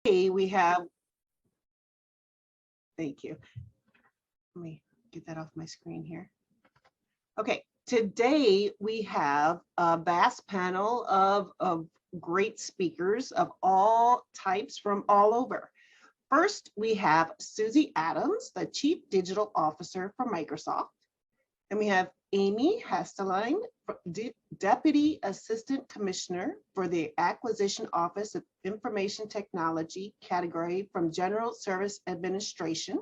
we have, thank you. Let me get that off my screen here. Okay, today we have a vast panel of great speakers of all types from all over. First, we have Susie Adams, the Chief Digital Officer for Microsoft. And we have Amy Haseltine, Deputy Assistant Commissioner for the Acquisition Office of Information Technology category from General Service Administration.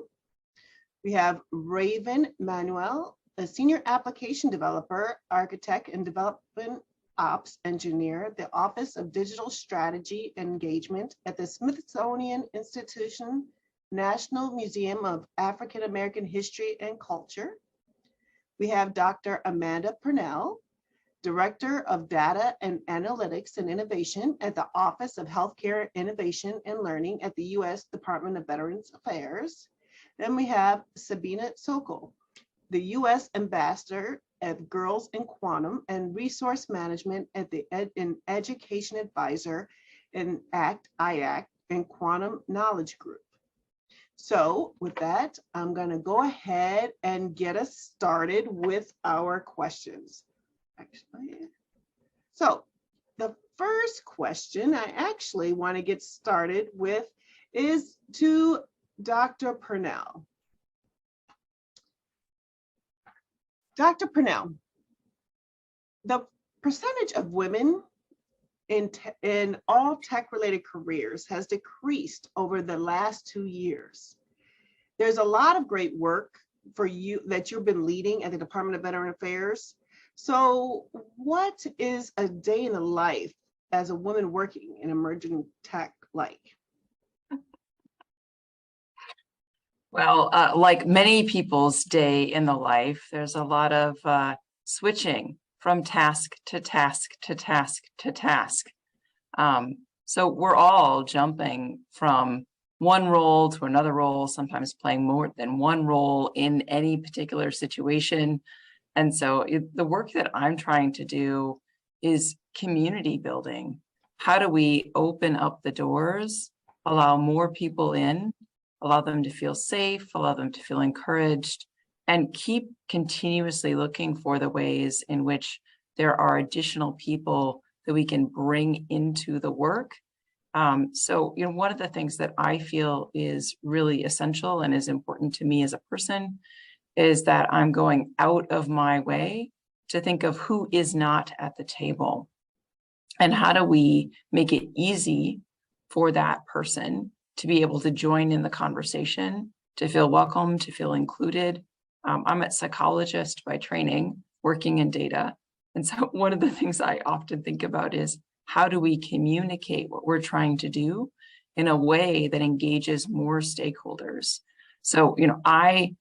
We have Rayvn Manuel, a Senior Application Developer, Architect and Development Ops Engineer, the Office of Digital Strategy and Engagement at the Smithsonian Institution, National Museum of African American History and Culture. We have Dr. Amanda Purnell, Director of Data and Analytics and Innovation at the Office of Healthcare Innovation and Learning at the U.S. Department of Veterans Affairs. Then we have Sabina Sokol, the U.S. Ambassador at Girls in Quantum and Resource Management at the Education Advisor in ACT-IAC and Quantum Knowledge Group. So with that, I'm going to go ahead and get us started with our questions. So the first question I actually want to get started with is to Dr. Purnell. Dr. Purnell, the percentage of women in all tech-related careers has decreased over the last 2 years. There's a lot of great work for you that you've been leading at the Department of Veteran Affairs. So what is a day in the life as a woman working in emerging tech like? Well, like many people's day in the life, there's a lot of switching from task to task to task to task. So we're all jumping from one role to another role, sometimes playing more than one role in any particular situation. And so the work that I'm trying to do is community building. How do we open up the doors, allow more people in, allow them to feel safe, allow them to feel encouraged, and keep continuously looking for the ways in which there are additional people that we can bring into the work. So, one of the things that I feel is really essential and is important to me as a person is that I'm going out of my way to think of who is not at the table and how do we make it easy for that person to be able to join in the conversation, to feel welcome, to feel included. I'm a psychologist by training, working in data. And so one of the things I often think about is how do we communicate what we're trying to do in a way that engages more stakeholders? So, I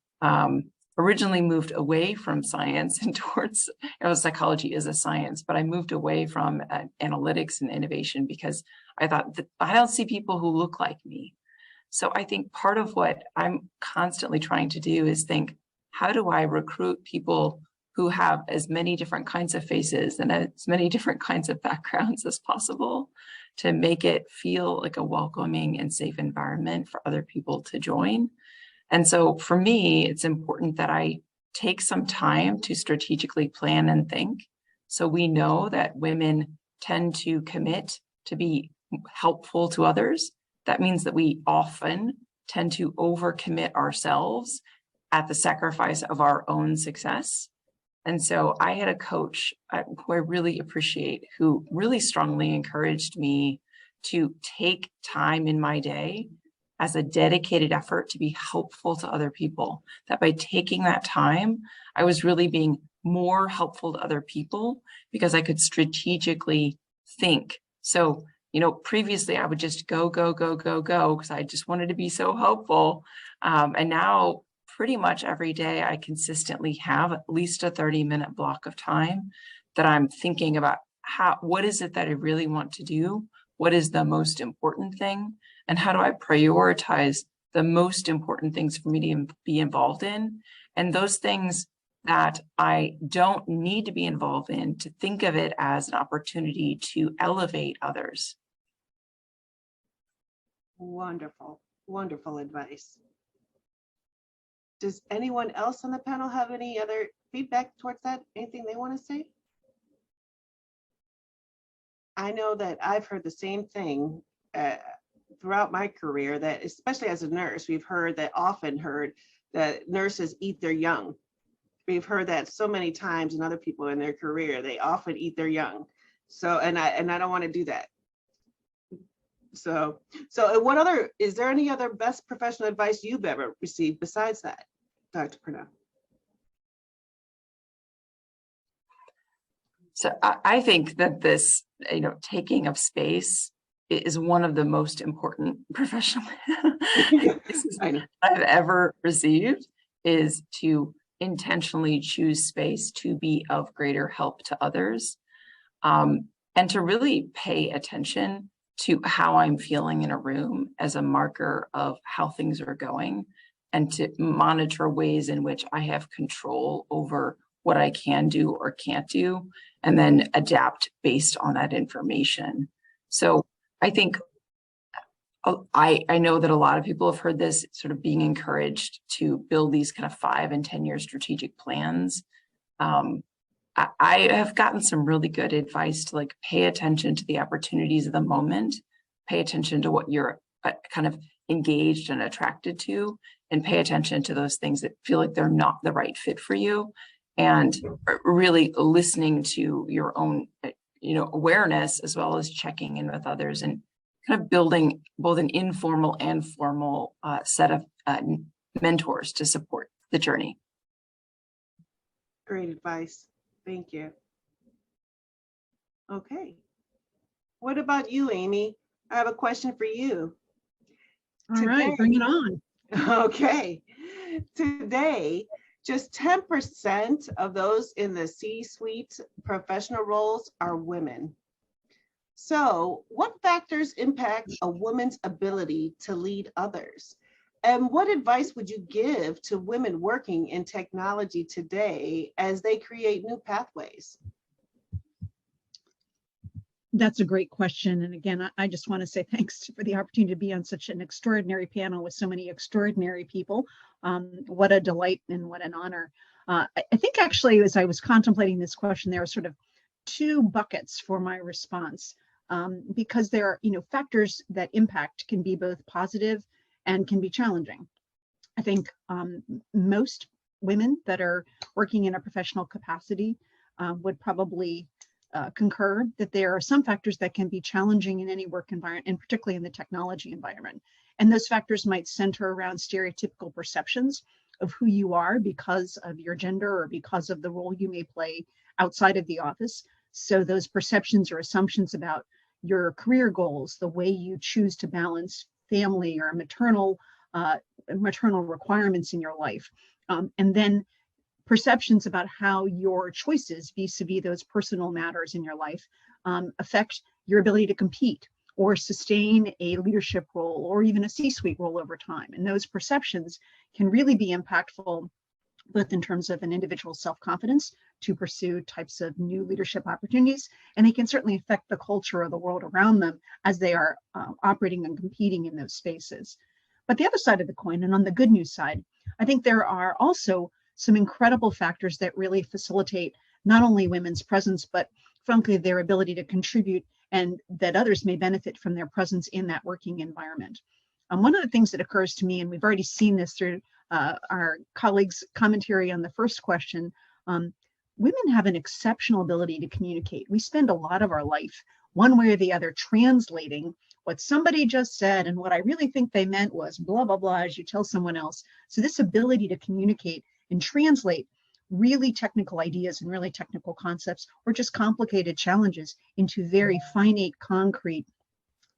originally moved away from science and towards, psychology is a science, but I moved away from analytics and innovation because I thought that I don't see people who look like me. So I think part of what I'm constantly trying to do is think, how do I recruit people who have as many different kinds of faces and as many different kinds of backgrounds as possible to make it feel like a welcoming and safe environment for other people to join. And so for me, it's important that I take some time to strategically plan and think. So we know that women tend to commit to be helpful to others. That means that we often tend to overcommit ourselves at the sacrifice of our own success. And so I had a coach who I really appreciate, who really strongly encouraged me to take time in my day as a dedicated effort to be helpful to other people. That by taking that time, I was really being more helpful to other people because I could strategically think. So, previously I would just go because I just wanted to be so helpful. And now pretty much every day I consistently have at least a 30-minute block of time that I'm thinking about what is it that I really want to do? What is the most important thing? And how do I prioritize the most important things for me to be involved in? And those things that I don't need to be involved in, to think of it as an opportunity to elevate others. Wonderful, wonderful advice. Does anyone else on the panel have any other feedback towards that? Anything they want to say? I know that I've heard the same thing throughout my career, that especially as a nurse, we've often heard that nurses eat their young. We've heard that so many times in other people in their career, they often eat their young. So, and I don't want to do that. So is there any other best professional advice you've ever received besides that, Dr. Purnell? So I think that this, taking of space is one of the most important professional I've ever received, is to intentionally choose space to be of greater help to others, and to really pay attention to how I'm feeling in a room as a marker of how things are going, and to monitor ways in which I have control over what I can do or can't do, and then adapt based on that information. So I think I know that a lot of people have heard this, sort of being encouraged to build these kind of 5 and 10-year strategic plans. I have gotten some really good advice to pay attention to the opportunities of the moment, pay attention to what you're kind of engaged and attracted to, and pay attention to those things that feel like they're not the right fit for you, and really listening to your own awareness, as well as checking in with others, and kind of building both an informal and formal set of mentors to support the journey. Great advice. Thank you. Okay. What about you, Amy? I have a question for you. All right, bring it on. Okay. Today, just 10% of those in the C-suite professional roles are women. So what factors impact a woman's ability to lead others? And what advice would you give to women working in technology today as they create new pathways? That's a great question. And again, I just want to say thanks for the opportunity to be on such an extraordinary panel with so many extraordinary people. What a delight and what an honor. I think actually, as I was contemplating this question, there are sort of 2 buckets for my response, because there are, factors that impact can be both positive and can be challenging. I think most women that are working in a professional capacity would probably concur that there are some factors that can be challenging in any work environment, and particularly in the technology environment. And those factors might center around stereotypical perceptions of who you are because of your gender or because of the role you may play outside of the office. So those perceptions or assumptions about your career goals, the way you choose to balance family or maternal requirements in your life, and then perceptions about how your choices vis-a-vis those personal matters in your life affect your ability to compete or sustain a leadership role or even a C-suite role over time. And those perceptions can really be impactful, both in terms of an individual's self-confidence to pursue types of new leadership opportunities, and they can certainly affect the culture of the world around them as they are operating and competing in those spaces. But the other side of the coin, and on the good news side, I think there are also some incredible factors that really facilitate not only women's presence, but frankly, their ability to contribute, and that others may benefit from their presence in that working environment. One of the things that occurs to me, and we've already seen this through our colleagues' commentary on the first question, women have an exceptional ability to communicate. We spend a lot of our life, one way or the other, translating what somebody just said, and what I really think they meant was blah, blah, blah, as you tell someone else. So this ability to communicate and translate really technical ideas and really technical concepts, or just complicated challenges, into very finite, concrete,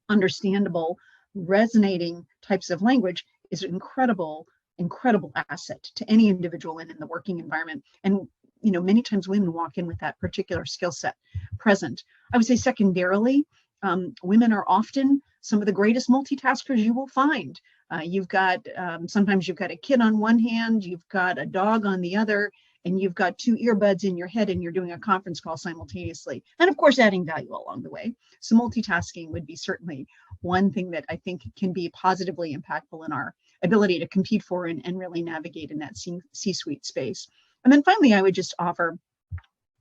understandable, resonating types of language is an incredible asset to any individual in the working environment. And many times women walk in with that particular skill set present. I would say secondarily, women are often some of the greatest multitaskers you will find. You've got, sometimes you've got a kid on one hand, you've got a dog on the other, and you've got two earbuds in your head and you're doing a conference call simultaneously. And of course, adding value along the way. So multitasking would be certainly one thing that I think can be positively impactful in our ability to compete for and really navigate in that C-suite space. And then finally, I would just offer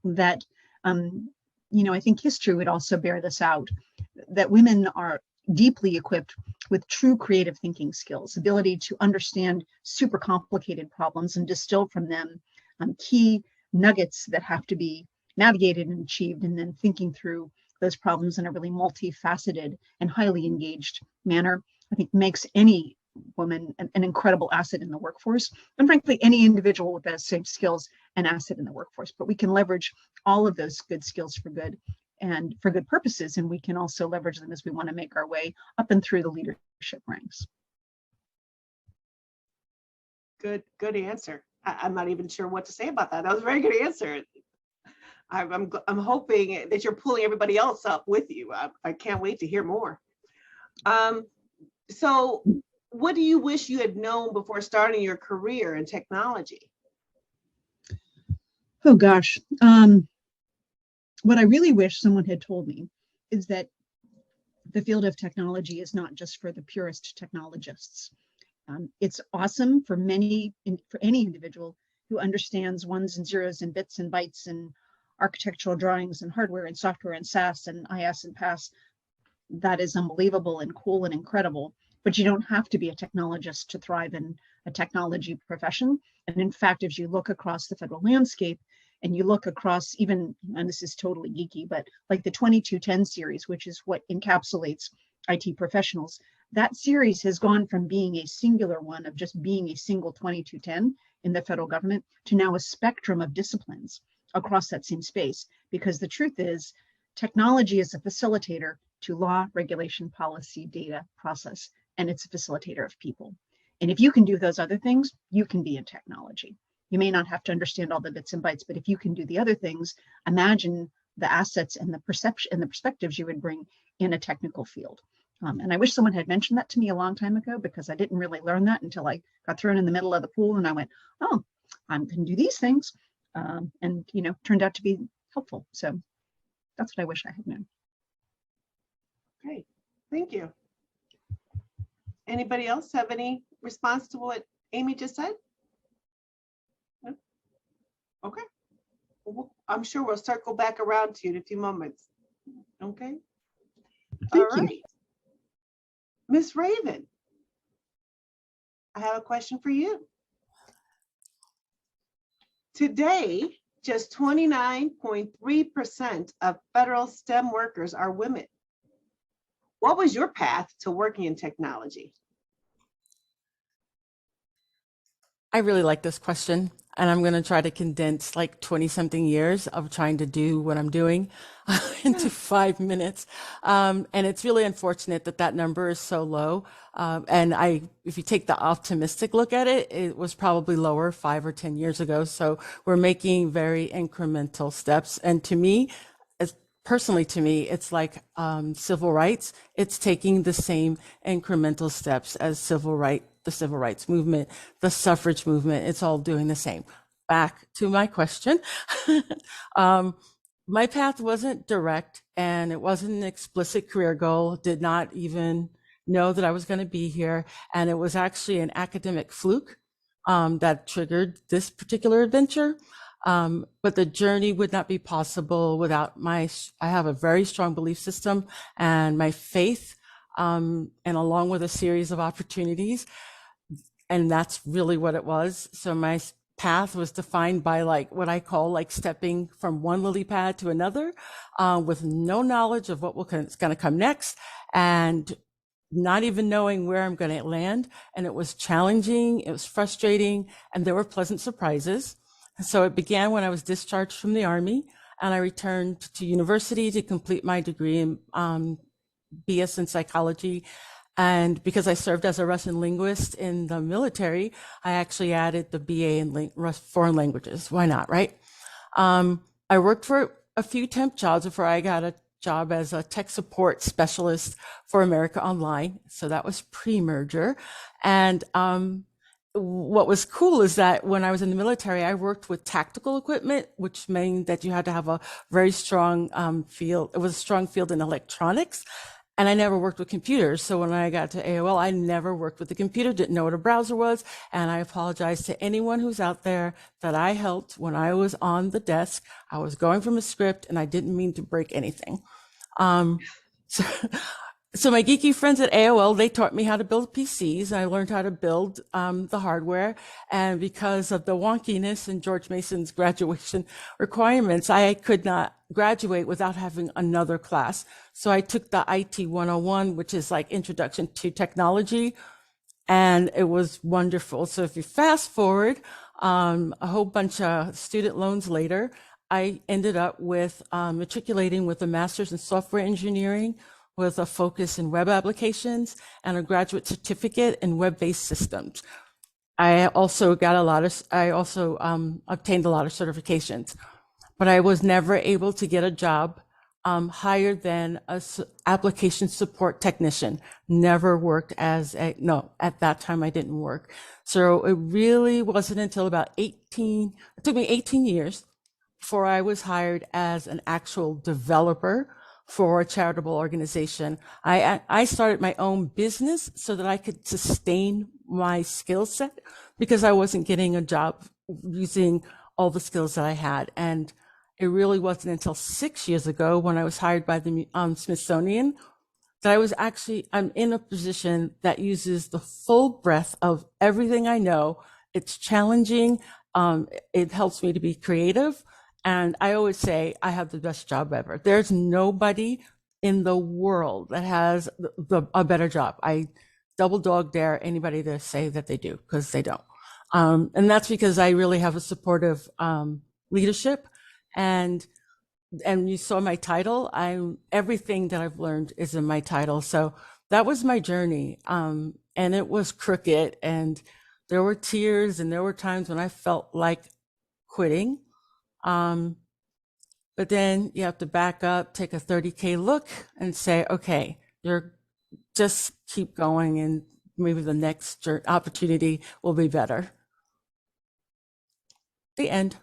that, I think history would also bear this out, that women are deeply equipped with true creative thinking skills, ability to understand super complicated problems and distill from them key nuggets that have to be navigated and achieved, and then thinking through those problems in a really multifaceted and highly engaged manner, I think makes any woman an incredible asset in the workforce. And frankly, any individual with those same skills, an asset in the workforce. But we can leverage all of those good skills for good and for good purposes. And we can also leverage them as we want to make our way up and through the leadership ranks. Good answer. I'm not even sure what to say about that. That was a very good answer. I'm hoping that you're pulling everybody else up with you. I can't wait to hear more. So what do you wish you had known before starting your career in technology? Oh gosh. What I really wish someone had told me is that the field of technology is not just for the purest technologists. It's awesome for any individual who understands ones and zeros and bits and bytes and architectural drawings and hardware and software and SaaS and IaaS and PaaS. That is unbelievable and cool and incredible. But you don't have to be a technologist to thrive in a technology profession. And in fact, as you look across the federal landscape and you look across even, and this is totally geeky, but like the 2210 series, which is what encapsulates IT professionals, that series has gone from being a singular one of just being a single 2210 in the federal government to now a spectrum of disciplines across that same space. Because the truth is, technology is a facilitator to law, regulation, policy, data, process, and it's a facilitator of people. And if you can do those other things, you can be in technology. You may not have to understand all the bits and bytes, but if you can do the other things, imagine the assets and the perception and the perspectives you would bring in a technical field. And I wish someone had mentioned that to me a long time ago, because I didn't really learn that until I got thrown in the middle of the pool and I went, oh, I can do these things. And, turned out to be helpful. So that's what I wish I had known. Great, thank you. Anybody else have any response to what Amy just said? No? Okay. Well, I'm sure we'll circle back around to you in a few moments. Okay. Thank you. Right. Miss Rayvn, I have a question for you. Today, just 29.3% of federal STEM workers are women. What was your path to working in technology? I really like this question, and I'm going to try to condense like 20 something years of trying to do what I'm doing into 5 minutes. And it's really unfortunate that that number is so low. And if you take the optimistic look at it, it was probably lower 5 or 10 years ago. So we're making very incremental steps. And to me, personally, to me, it's like civil rights. It's taking the same incremental steps as the civil rights movement, the suffrage movement. It's all doing the same. Back to my question. My path wasn't direct, and it wasn't an explicit career goal. Did not even know that I was going to be here. And it was actually an academic fluke that triggered this particular adventure. But the journey would not be possible without I have a very strong belief system and my faith, and along with a series of opportunities. And that's really what it was. So my path was defined by like what I call like stepping from one lily pad to another, with no knowledge of what is going to come next, and not even knowing where I'm going to land. And it was challenging, it was frustrating, and there were pleasant surprises. So it began when I was discharged from the Army, and I returned to university to complete my degree in BS in psychology. And because I served as a Russian linguist in the military, I actually added the BA in foreign languages. Why not, right? I worked for a few temp jobs before I got a job as a tech support specialist for America Online. So that was pre-merger. And what was cool is that when I was in the military, I worked with tactical equipment, which meant that you had to have a very strong field. It was a strong field in electronics. And I never worked with computers. So when I got to AOL, I never worked with the computer, didn't know what a browser was. And I apologize to anyone who's out there that I helped when I was on the desk. I was going from a script and I didn't mean to break anything. So, so my geeky friends at AOL, they taught me how to build PCs. I learned how to build the hardware. And because of the wonkiness in George Mason's graduation requirements, I could not graduate without having another class. So I took the IT 101, which is like Introduction to Technology, and it was wonderful. So if you fast forward a whole bunch of student loans later, I ended up with matriculating with a master's in software engineering with a focus in web applications and a graduate certificate in web-based systems. I also obtained a lot of certifications, but I was never able to get a job higher than a application support technician. Never worked as at that time I didn't work. So it really wasn't until about it took me 18 years before I was hired as an actual developer for a charitable organization. I started my own business so that I could sustain my skill set because I wasn't getting a job using all the skills that I had. And it really wasn't until 6 years ago when I was hired by the Smithsonian that I'm in a position that uses the full breadth of everything I know. It's challenging. It helps me to be creative. And I always say I have the best job ever. There's nobody in the world that has a better job. I double dog dare anybody to say that they do, because they don't. And that's because I really have a supportive leadership. And you saw my title. Everything that I've learned is in my title. So that was my journey. And it was crooked, and there were tears, and there were times when I felt like quitting. But then you have to back up, take a 30K look and say, okay, you're just keep going, and maybe the next opportunity will be better. The end.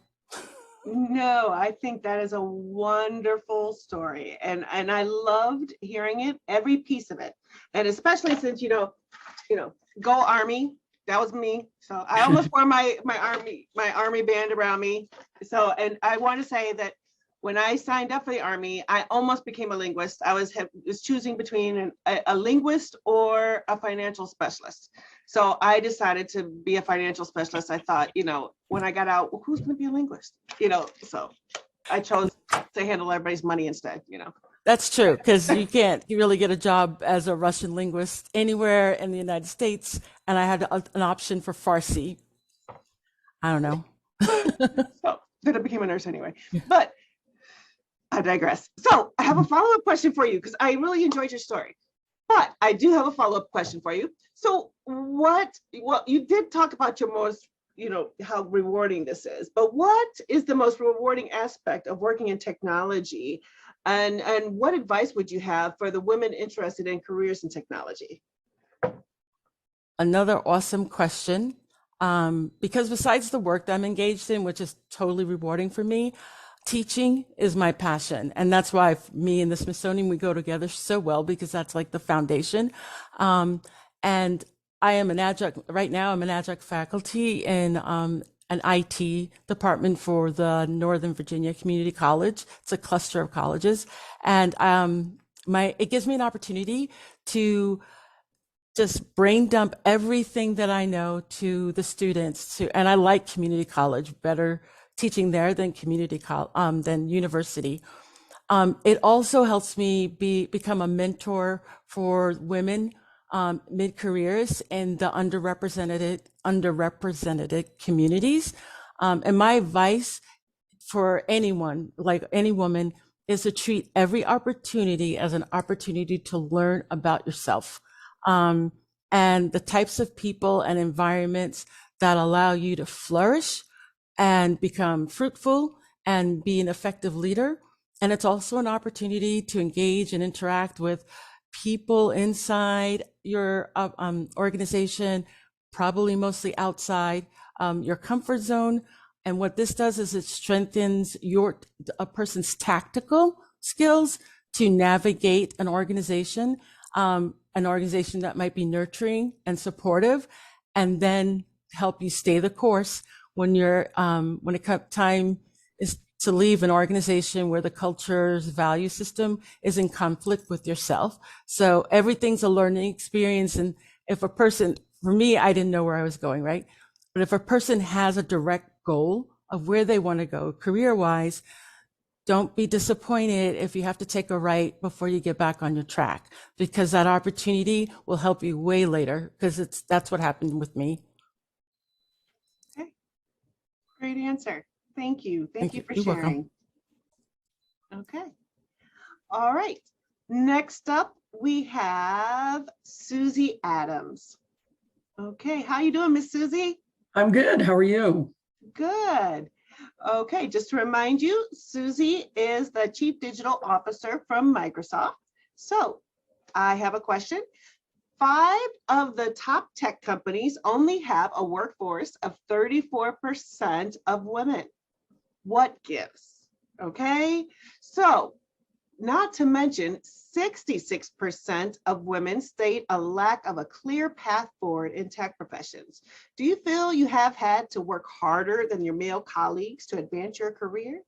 No, I think that is a wonderful story. And I loved hearing it, every piece of it. And especially since, go Army, that was me. So I almost wore my army band around me. So, and I want to say that when I signed up for the Army, I almost became a linguist. I was choosing between a linguist or a financial specialist. So I decided to be a financial specialist. I thought, when I got out, well, who's going to be a linguist? So I chose to handle everybody's money instead, That's true, because you can't really get a job as a Russian linguist anywhere in the United States. And I had an option for Farsi. I don't know. So then I became a nurse anyway, but I digress. So I have a follow-up question for you because I really enjoyed your story, but I do have a follow-up question for you. So you did talk about your most, how rewarding this is, but what is the most rewarding aspect of working in technology? And what advice would you have for the women interested in careers in technology? Another awesome question. Because besides the work that I'm engaged in, which is totally rewarding for me, teaching is my passion. And that's why me and the Smithsonian, we go together so well, because that's like the foundation. And I am right now I'm an adjunct faculty in an IT department for the Northern Virginia Community College. It's a cluster of colleges. And it gives me an opportunity to just brain dump everything that I know to the students. And I like community college, better teaching there than than university. It also helps me become a mentor for women mid-careers in the underrepresented communities. And my advice for anyone, like any woman, is to treat every opportunity as an opportunity to learn about yourself. And the types of people and environments that allow you to flourish and become fruitful and be an effective leader. And it's also an opportunity to engage and interact with people inside your organization, probably mostly outside your comfort zone. And what this does is it strengthens a person's tactical skills to navigate an organization that might be nurturing and supportive, and then help you stay the course when time is to leave an organization where the culture's value system is in conflict with yourself. So everything's a learning experience. And if a person, for me, I didn't know where I was going, right? But if a person has a direct goal of where they want to go career-wise, don't be disappointed if you have to take a right before you get back on your track, because that opportunity will help you way later, because that's what happened with me. Okay. Great answer. Thank you. Thank you for You're sharing. welcome. Okay. All right. Next up, we have Susie Adams. Okay. How you doing, Miss Susie? I'm good. How are you? Good. Okay. Just to remind you, Susie is the Chief Digital Officer from Microsoft. So I have a question. 5 of the top tech companies only have a workforce of 34% of women. What gives? Okay, so not to mention 66% of women state a lack of a clear path forward in tech professions. Do you feel you have had to work harder than your male colleagues to advance your career?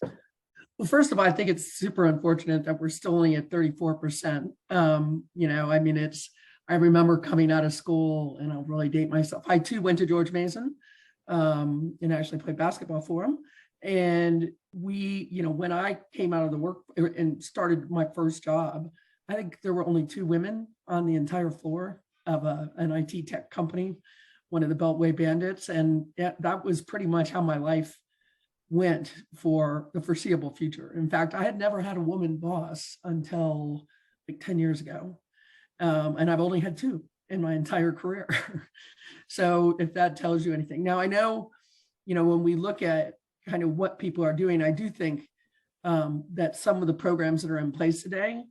Well, first of all, I think it's super unfortunate that we're still only at 34%. I mean, I remember coming out of school, and I'll really date myself. I too went to George Mason and actually played basketball for him. And when I came out of the work and started my first job, I think there were only 2 women on the entire floor of an IT tech company, one of the Beltway Bandits. And that was pretty much how my life went for the foreseeable future. In fact, I had never had a woman boss until like 10 years ago. And I've only had 2 in my entire career. So if that tells you anything. Now, I know, when we look at kind of what people are doing, I do think that some of the programs that are in place today,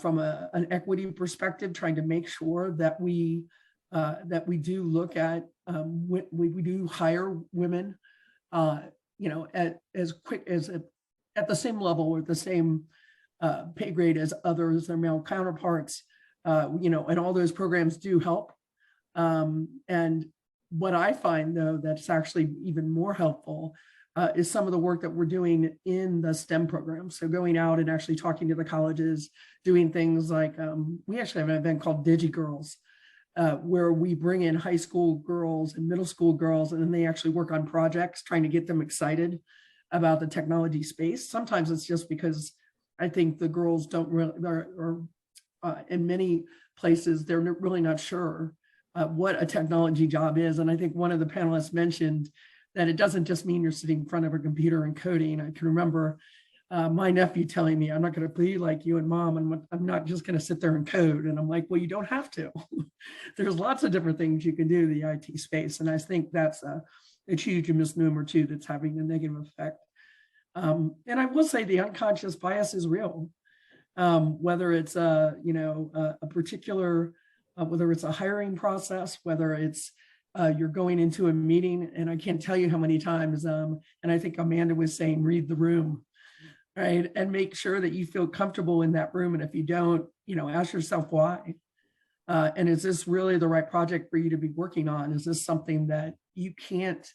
from an equity perspective, trying to make sure that we do look at, we do hire women, as quick as at the same level or the same pay grade as others, their male counterparts, and all those programs do help. And what I find, though, that's actually even more helpful is some of the work that we're doing in the STEM program. So going out and actually talking to the colleges, doing things like, we actually have an event called DigiGirls, where we bring in high school girls and middle school girls, and then they actually work on projects, trying to get them excited about the technology space. Sometimes it's just because I think the girls don't really, or in many places, they're really not sure what a technology job is. And I think one of the panelists mentioned that it doesn't just mean you're sitting in front of a computer and coding. I can remember my nephew telling me, I'm not going to be like you and mom, and I'm not just going to sit there and code. And I'm like, well, you don't have to. There's lots of different things you can do in the IT space. And I think that's a huge misnomer too, that's having a negative effect. And I will say the unconscious bias is real. Whether it's a particular, whether it's a hiring process, whether it's you're going into a meeting, and I can't tell you how many times, and I think Amanda was saying, read the room, right? And make sure that you feel comfortable in that room. And if you don't, ask yourself why. And is this really the right project for you to be working on? Is this something that you can't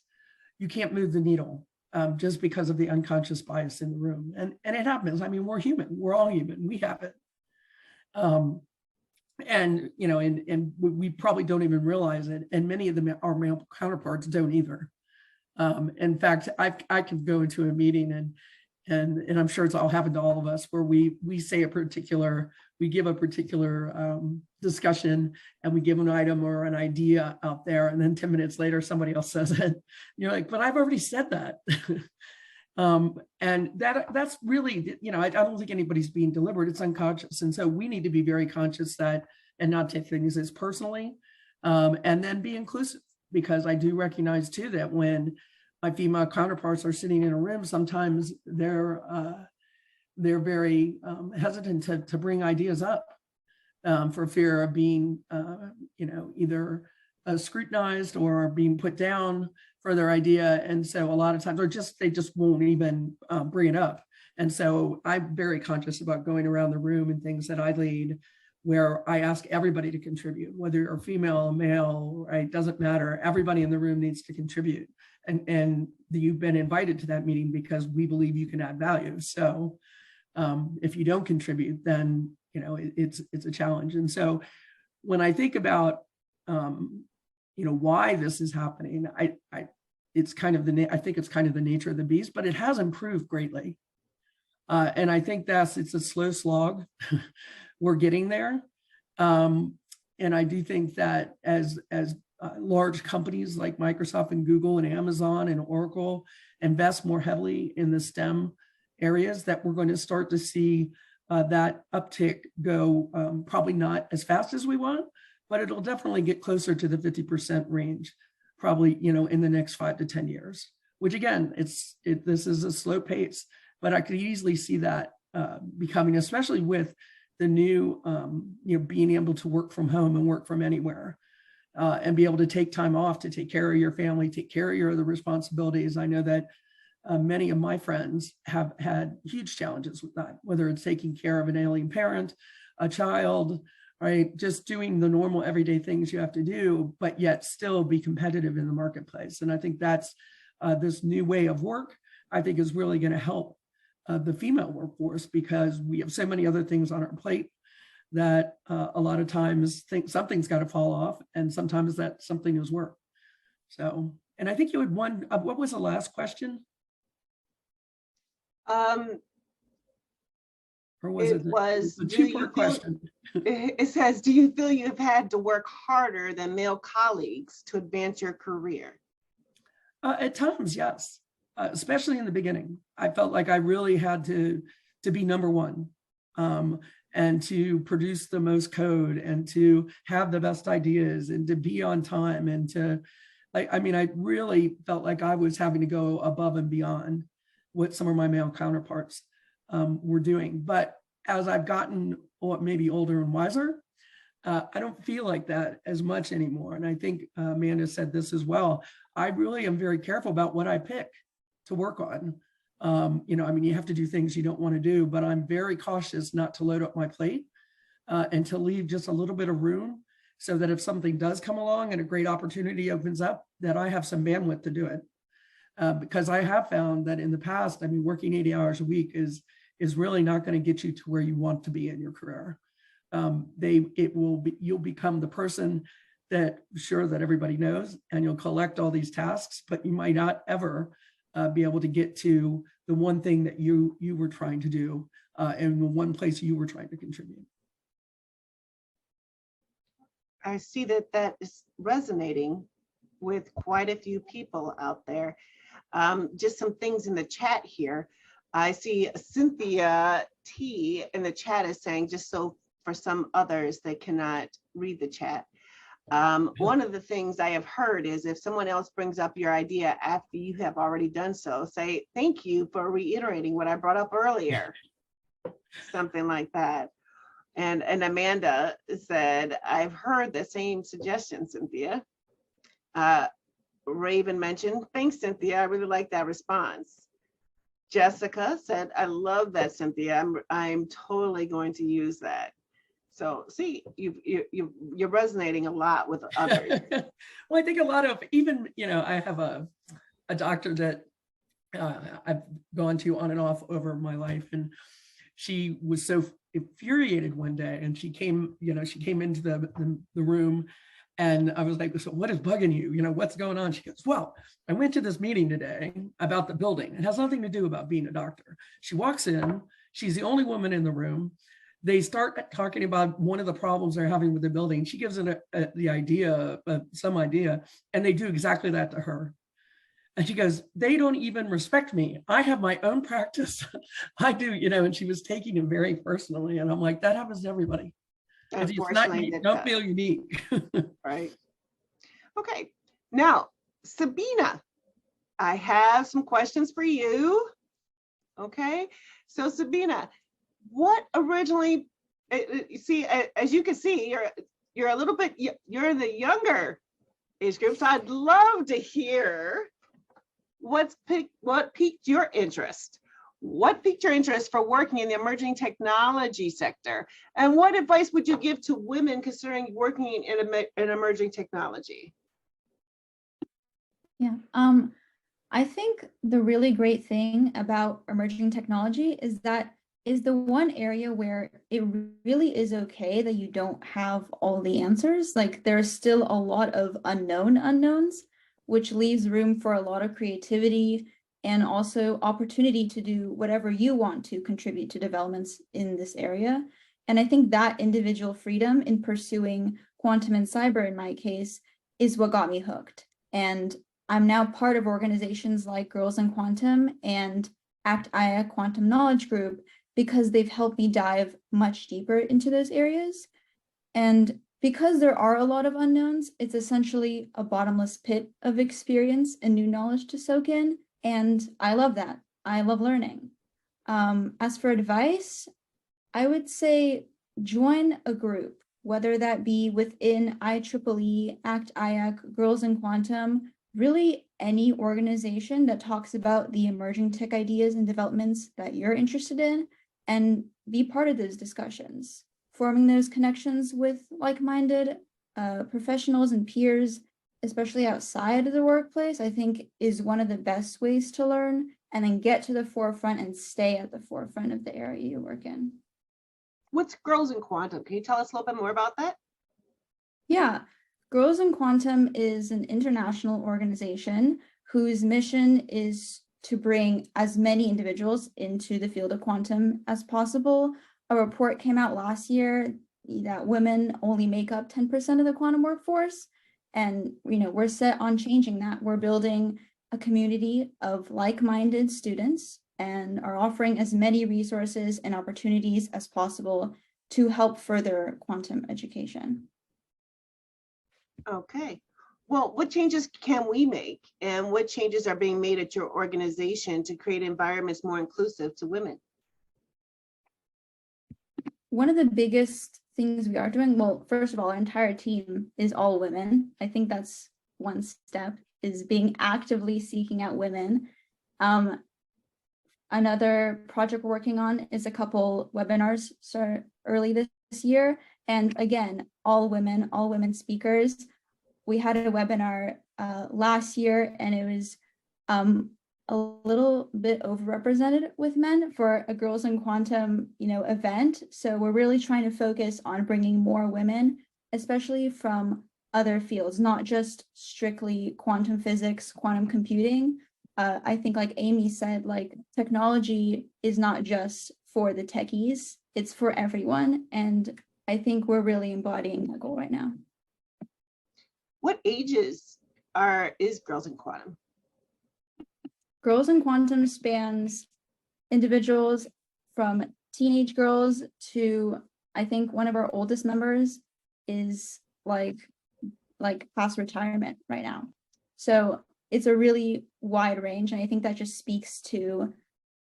move the needle just because of the unconscious bias in the room? And it happens. I mean, we're human. We're all human. We have it. And we probably don't even realize it. And many of our male counterparts don't either. In fact, I could go into a meeting and I'm sure it's all happened to all of us, where we give a particular discussion, and we give an item or an idea out there, and then 10 minutes later somebody else says it. And you're like, but I've already said that. And that's really, I don't think anybody's being deliberate. It's unconscious. And so we need to be very conscious that, and not take things as personally, and then be inclusive, because I do recognize too that when my female counterparts are sitting in a room, sometimes they're very hesitant to bring ideas up for fear of being, either scrutinized or being put down for their idea. And so a lot of times, or just they just won't even bring it up. And so I'm very conscious about going around the room and things that I lead, where I ask everybody to contribute, whether you're female or male, right? Doesn't matter. Everybody in the room needs to contribute. And you've been invited to that meeting because we believe you can add value. So if you don't contribute, then it's a challenge. And so when I think about why this is happening, I think it's kind of the nature of the beast, but it has improved greatly. And I think it's a slow slog. We're getting there. And I do think that as large companies like Microsoft and Google and Amazon and Oracle invest more heavily in the STEM areas, that we're going to start to see that uptick go probably not as fast as we want, but it'll definitely get closer to the 50% range, probably, in the next 5 to 10 years, which again, this is a slow pace, but I could easily see that becoming, especially with the new, being able to work from home and work from anywhere, and be able to take time off to take care of your family, take care of your other responsibilities. I know that many of my friends have had huge challenges with that, whether it's taking care of an ailing parent, a child, right? Just doing the normal everyday things you have to do, but yet still be competitive in the marketplace. And I think that's this new way of work, I think is really going to help the female workforce, because we have so many other things on our plate that a lot of times think something's got to fall off, and sometimes that something is work. So, and I think you had one, what was the last question? Or was it was a two-part question? It says, do you feel you've had to work harder than male colleagues to advance your career? At times, yes. Especially in the beginning, I felt like I really had to be number one, and to produce the most code, and to have the best ideas, and to be on time, and to, I really felt like I was having to go above and beyond what some of my male counterparts were doing. But as I've gotten maybe older and wiser, I don't feel like that as much anymore. And I think Amanda said this as well. I really am very careful about what I pick to work on. You have to do things you don't want to do, but I'm very cautious not to load up my plate and to leave just a little bit of room, so that if something does come along and a great opportunity opens up, that I have some bandwidth to do it. Because I have found that in the past, working 80 hours a week is really not going to get you to where you want to be in your career. You'll become the person that everybody knows, and you'll collect all these tasks, but you might not ever be able to get to the one thing that you were trying to do, and the one place you were trying to contribute. I see that is resonating with quite a few people out there. Just some things in the chat here. I see Cynthia T in the chat is saying, just so for some others, they cannot read the chat. One of the things I have heard is, if someone else brings up your idea after you have already done so, say, thank you for reiterating what I brought up earlier. Something like that. And Amanda said, I've heard the same suggestion, Cynthia. Rayvn mentioned, thanks, Cynthia. I really like that response. Jessica said, I love that, Cynthia. I'm totally going to use that. So see, you're resonating a lot with others. Well, I think a lot of, even, I have a doctor that I've gone to on and off over my life, and she was so infuriated one day, and she came into the room, and I was like, so what is bugging you? What's going on? She goes, well, I went to this meeting today about the building. It has nothing to do about being a doctor. She walks in, she's the only woman in the room. They start talking about one of the problems they're having with the building. She gives it some idea, and they do exactly that to her. And she goes, they don't even respect me. I have my own practice. I do, and she was taking it very personally. And I'm like, that happens to everybody. If it's not unique, don't feel unique. Right. Okay. Now, Sabina, I have some questions for you. Okay. So Sabina, what originally, you see, as you can see, you're a little bit, you're the younger age groups. I'd love to hear what piqued your interest. What piqued your interest for working in the emerging technology sector? And what advice would you give to women considering working in emerging technology? Yeah, I think the really great thing about emerging technology is that is the one area where it really is okay that you don't have all the answers. Like there's still a lot of unknown unknowns, which leaves room for a lot of creativity and also opportunity to do whatever you want to contribute to developments in this area. And I think that individual freedom in pursuing quantum and cyber, in my case, is what got me hooked. And I'm now part of organizations like Girls in Quantum and ACT-IAC Quantum Knowledge Group because they've helped me dive much deeper into those areas. And because there are a lot of unknowns, it's essentially a bottomless pit of experience and new knowledge to soak in. And I love that. I love learning. As for advice, I would say join a group, whether that be within IEEE, ACT-IAC, Girls in Quantum, really any organization that talks about the emerging tech ideas and developments that you're interested in, and be part of those discussions. Forming those connections with like-minded professionals and peers, especially outside of the workplace, I think is one of the best ways to learn and then get to the forefront and stay at the forefront of the area you work in. What's Girls in Quantum? Can you tell us a little bit more about that? Yeah, Girls in Quantum is an international organization whose mission is to bring as many individuals into the field of quantum as possible. A report came out last year that women only make up 10% of the quantum workforce. And we're set on changing that. We're building a community of like-minded students and are offering as many resources and opportunities as possible to help further quantum education. Okay. Well, what changes can we make and what changes are being made at your organization to create environments more inclusive to women? One of the biggest things we are doing, well, first of all, our entire team is all women. I think that's one step, is being actively seeking out women. Another project we're working on is a couple webinars early this year. And again, all women speakers. We had a webinar last year and it was a little bit overrepresented with men for a Girls in Quantum, event. So we're really trying to focus on bringing more women, especially from other fields, not just strictly quantum physics, quantum computing. I think like Amy said, like technology is not just for the techies, it's for everyone. And I think we're really embodying that goal right now. What ages is Girls in Quantum? Girls in Quantum spans individuals from teenage girls to, I think one of our oldest members is like past retirement right now. So it's a really wide range. And I think that just speaks to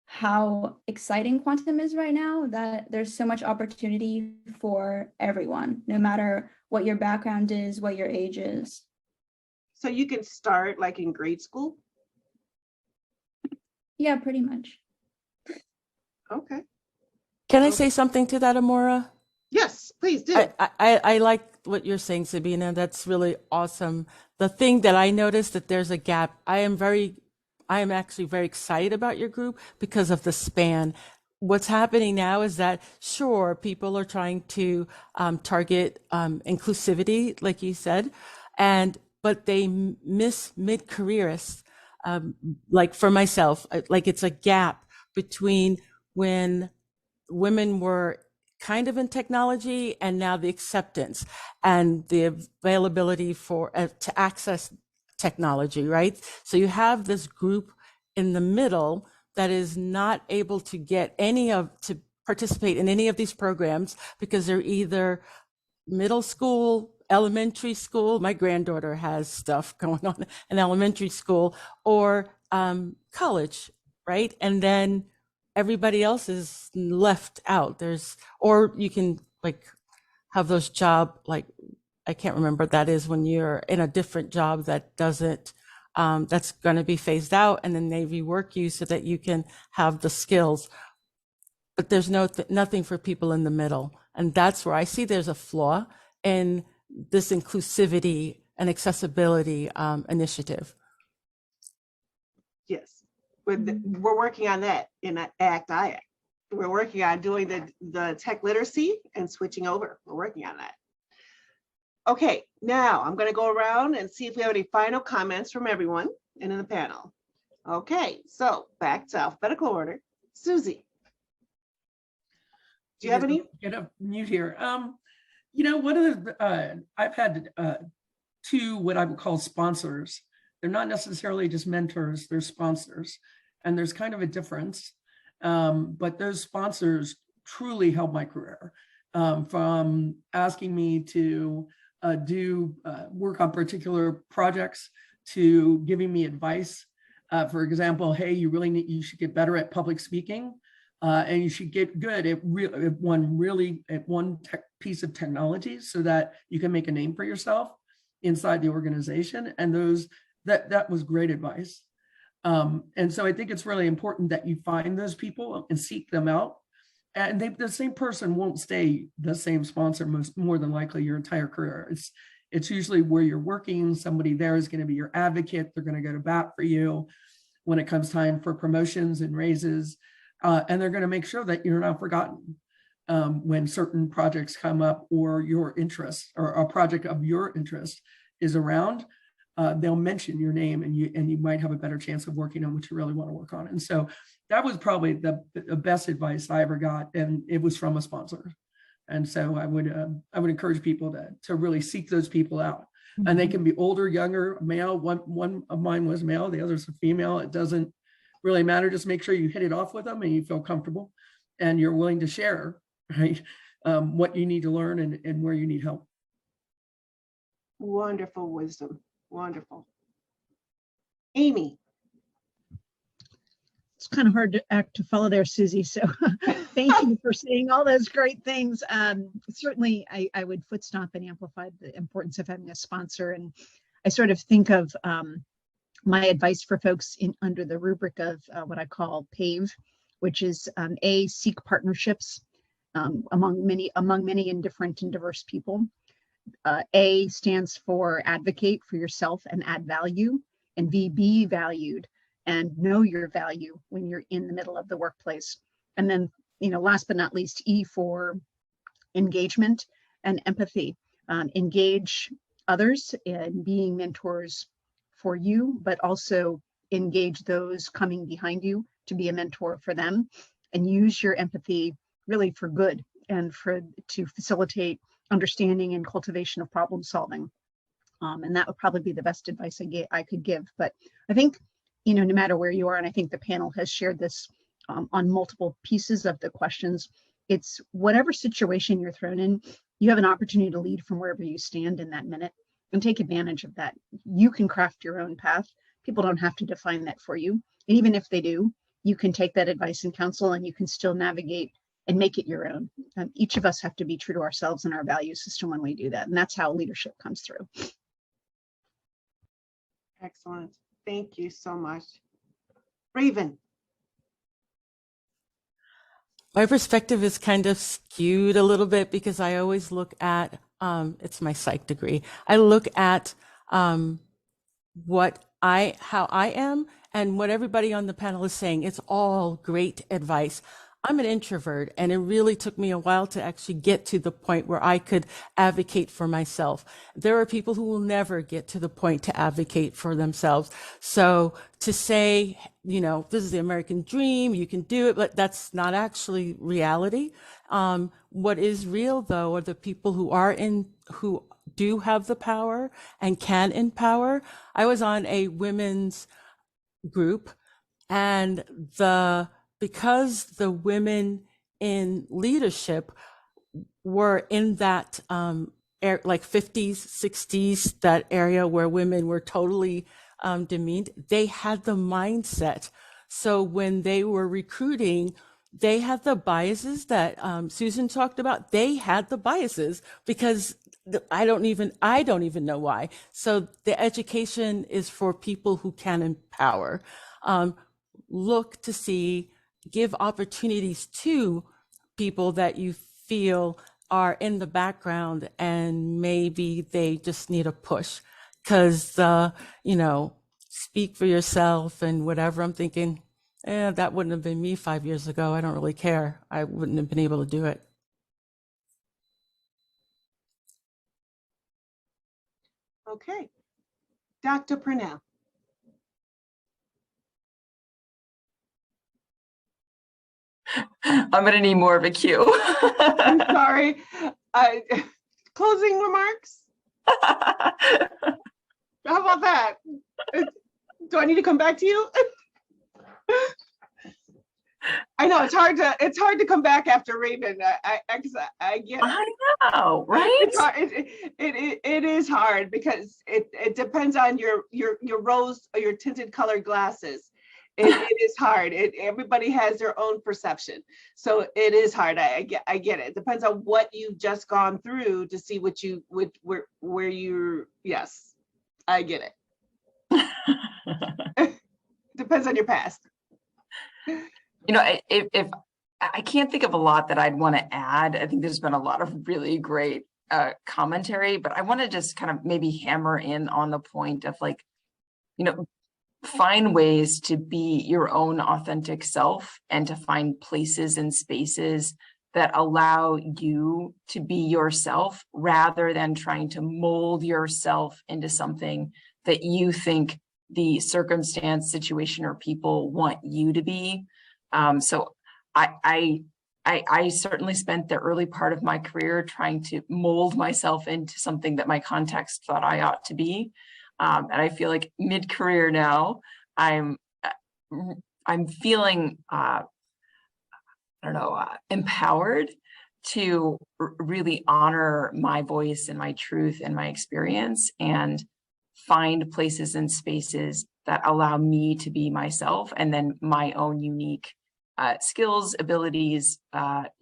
how exciting quantum is right now, that there's so much opportunity for everyone, no matter what your background is, what your age is. So you can start like in grade school? Yeah, pretty much. Okay. Can I say something to that, Amora? Yes, please do. I like what you're saying, Sabina. That's really awesome. The thing that I noticed that there's a gap. I am actually very excited about your group because of the span. What's happening now is that, sure, people are trying to target inclusivity, like you said, but they miss mid-careerists. Like for myself, like it's a gap between when women were kind of in technology and now the acceptance and the availability for to access technology, right? So you have this group in the middle that is not able to get to participate in any of these programs because they're either middle school, elementary school. My granddaughter has stuff going on in elementary school, or college, right? And then everybody else is left out. Or you can like have those job like I can't remember what that is when you're in a different job that doesn't, that's going to be phased out, and then they rework you so that you can have the skills. But there's nothing for people in the middle. And that's where I see there's a flaw in this inclusivity and accessibility initiative. Yes, we're working on that in ACT-IAC. We're working on doing the tech literacy and switching over. We're working on that. Okay, now I'm going to go around and see if we have any final comments from everyone and in the panel. Okay, so back to alphabetical order. Susie, do you have any? Get up mute here. You know, one of the I've had two what I would call sponsors. They're not necessarily just mentors, they're sponsors, and there's kind of a difference. But those sponsors truly helped my career, from asking me to do work on particular projects to giving me advice. For example, hey, you should get better at public speaking, and you should get good at one piece of technology so that you can make a name for yourself inside the organization. And that was great advice. And so I think it's really important that you find those people and seek them out. And the same person won't stay the same sponsor more than likely your entire career. It's usually where you're working. Somebody there is going to be your advocate. They're going to go to bat for you when it comes time for promotions and raises. And they're going to make sure that you're not forgotten when certain projects come up, or your interest or a project of your interest is around. They'll mention your name, and you might have a better chance of working on what you really want to work on. And so that was probably the best advice I ever got, and it was from a sponsor. And so I would encourage people to really seek those people out. Mm-hmm. And they can be older, younger, male. One of mine was male, the other's a female. It doesn't really matter. Just make sure you hit it off with them and you feel comfortable and you're willing to share, right? What you need to learn and where you need help. Wonderful wisdom. Wonderful. Amy. It's kind of hard to follow there, Susie. So thank you for saying all those great things. Certainly, I would foot stomp and amplify the importance of having a sponsor. And I sort of think of my advice for folks under the rubric of what I call PAVE, which is seek partnerships among many and different and diverse people. A stands for advocate for yourself and add value, and be valued and know your value when you're in the middle of the workplace. And then, last but not least, E for engagement and empathy. Engage others in being mentors for you, but also engage those coming behind you to be a mentor for them, and use your empathy really for good and to facilitate understanding and cultivation of problem solving. And that would probably be the best advice I could give. But I think, no matter where you are, and I think the panel has shared this on multiple pieces of the questions, it's whatever situation you're thrown in, you have an opportunity to lead from wherever you stand in that minute, and take advantage of that. You can craft your own path. People don't have to define that for you. And even if they do, you can take that advice and counsel, and you can still navigate and make it your own. Each of us have to be true to ourselves and our value system when we do that. And that's how leadership comes through. Excellent. Thank you so much. Rayvn. My perspective is kind of skewed a little bit because I always look at, it's my psych degree. I look at how I am and what everybody on the panel is saying. It's all great advice. I'm an introvert, and it really took me a while to actually get to the point where I could advocate for myself. There are people who will never get to the point to advocate for themselves. So to say, this is the American dream, you can do it, but that's not actually reality. What is real, though, are the people who do have the power and can empower. I was on a women's group, and because the women in leadership were in that like 50s, 60s, that area where women were totally demeaned, they had the mindset. So when they were recruiting they had the biases that Susan talked about. They had the biases because I don't even know why. So the education is for people who can empower. Look to see, give opportunities to people that you feel are in the background and maybe they just need a push. Because, speak for yourself and whatever. I'm thinking, that wouldn't have been me 5 years ago. I don't really care. I wouldn't have been able to do it. Okay. Dr. Purnell. I'm gonna need more of a cue. I'm sorry. Closing remarks? How about that? Do I need to come back to you? I know it's hard to come back after Rayvn. I get it. I know, right? It's hard. It is hard because it depends on your rose or your tinted colored glasses. It is hard. Everybody has their own perception, so it is hard. I get it. It depends on what you've just gone through to see what you where you're. Yes, I get it. Depends on your past. If I can't think of a lot that I'd want to add. I think there's been a lot of really great commentary, but I want to just kind of maybe hammer in on the point of like, find ways to be your own authentic self and to find places and spaces that allow you to be yourself rather than trying to mold yourself into something that you think the circumstance, situation, or people want you to be. So I certainly spent the early part of my career trying to mold myself into something that my context thought I ought to be. And I feel like mid-career now, I'm feeling, empowered to really honor my voice and my truth and my experience and find places and spaces that allow me to be myself and then my own unique skills, abilities,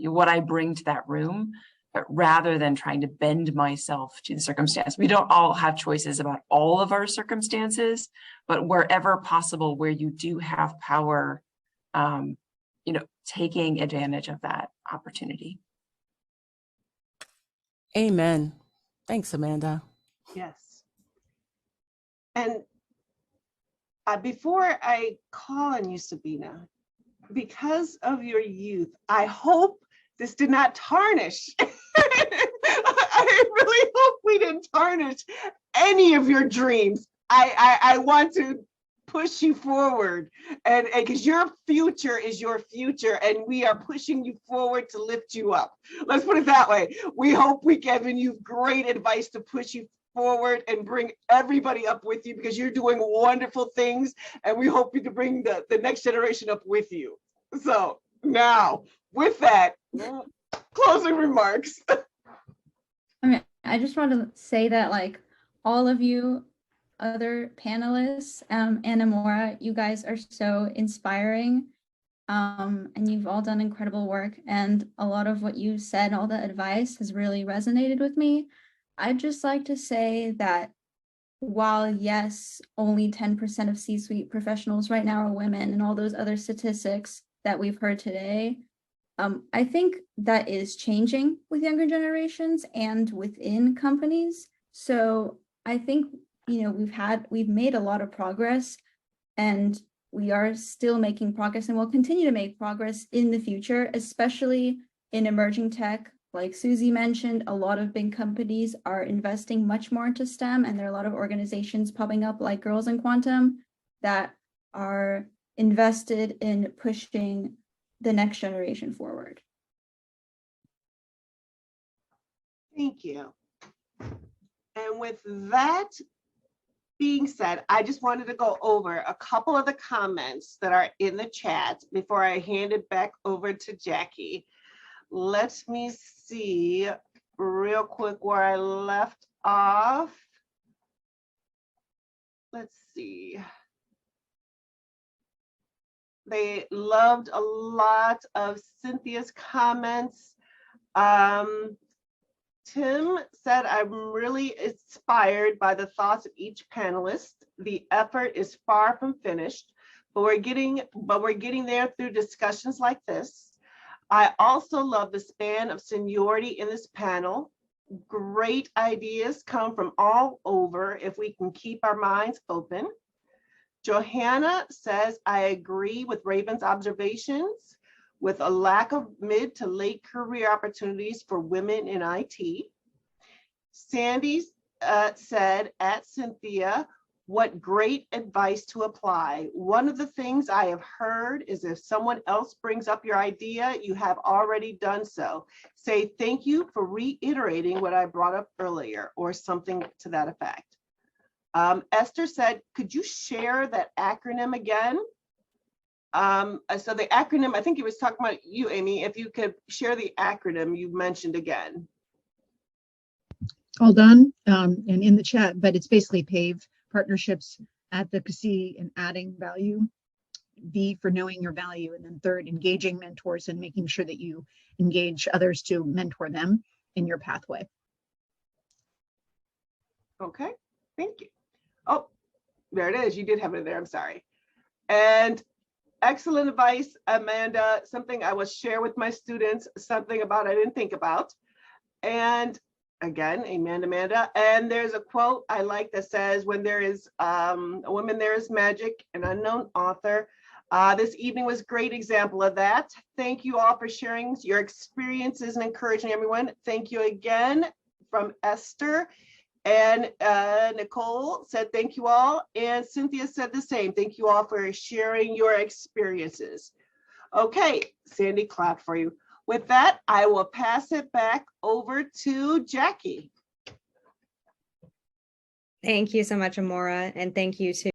what I bring to that room, rather than trying to bend myself to the circumstance. We don't all have choices about all of our circumstances, but wherever possible, where you do have power, taking advantage of that opportunity. Amen. Thanks, Amanda. Yes. And before I call on you, Sabina, because of your youth, I hope this did not tarnish. I really hope we didn't tarnish any of your dreams. I want to push you forward, and because your future is your future, and we are pushing you forward to lift you up. Let's put it that way. We hope we've given you great advice to push you forward and bring everybody up with you, because you're doing wonderful things, and we hope you can bring the next generation up with you. So now, with that, closing remarks. I just want to say that, like, all of you other panelists and Amora, you guys are so inspiring, and you've all done incredible work, and a lot of what you said, all the advice has really resonated with me. I'd just like to say that while yes, only 10% of C-suite professionals right now are women, and all those other statistics that we've heard today, I think that is changing with younger generations and within companies. So I think, we've made a lot of progress, and we are still making progress, and we'll continue to make progress in the future, especially in emerging tech. Like Susie mentioned, a lot of big companies are investing much more into STEM, and there are a lot of organizations popping up like Girls in Quantum that are invested in pushing the next generation forward. Thank you. And with that being said, I just wanted to go over a couple of the comments that are in the chat before I hand it back over to Jackie. Let me see real quick where I left off. Let's see. They loved a lot of Cynthia's comments. Tim said, I'm really inspired by the thoughts of each panelist. The effort is far from finished, but we're getting there through discussions like this. I also love the span of seniority in this panel. Great ideas come from all over if we can keep our minds open. Johanna says, I agree with Rayvn's observations with a lack of mid to late career opportunities for women in IT. Sandy said, at Cynthia, what great advice to apply. One of the things I have heard is if someone else brings up your idea, you have already done so. Say thank you for reiterating what I brought up earlier, or something to that effect. Esther said, could you share that acronym again? So the acronym, I think he was talking about you, Amy, if you could share the acronym you mentioned again. All done and in the chat, but it's basically PAVE, partnerships, advocacy, and adding value. V for knowing your value, and then third, engaging mentors and making sure that you engage others to mentor them in your pathway. Okay, thank you. Oh, there it is. You did have it there. I'm sorry. And excellent advice, Amanda. Something I will share with my students, something about I didn't think about. And again, amen, Amanda. And there's a quote I like that says, when there is a woman, there is magic, an unknown author. This evening was a great example of that. Thank you all for sharing your experiences and encouraging everyone. Thank you again from Esther. And Nicole said, thank you all. And Cynthia said the same. Thank you all for sharing your experiences. Okay, Sandy clapped for you. With that, I will pass it back over to Jackie. Thank you so much, Amora, and thank you to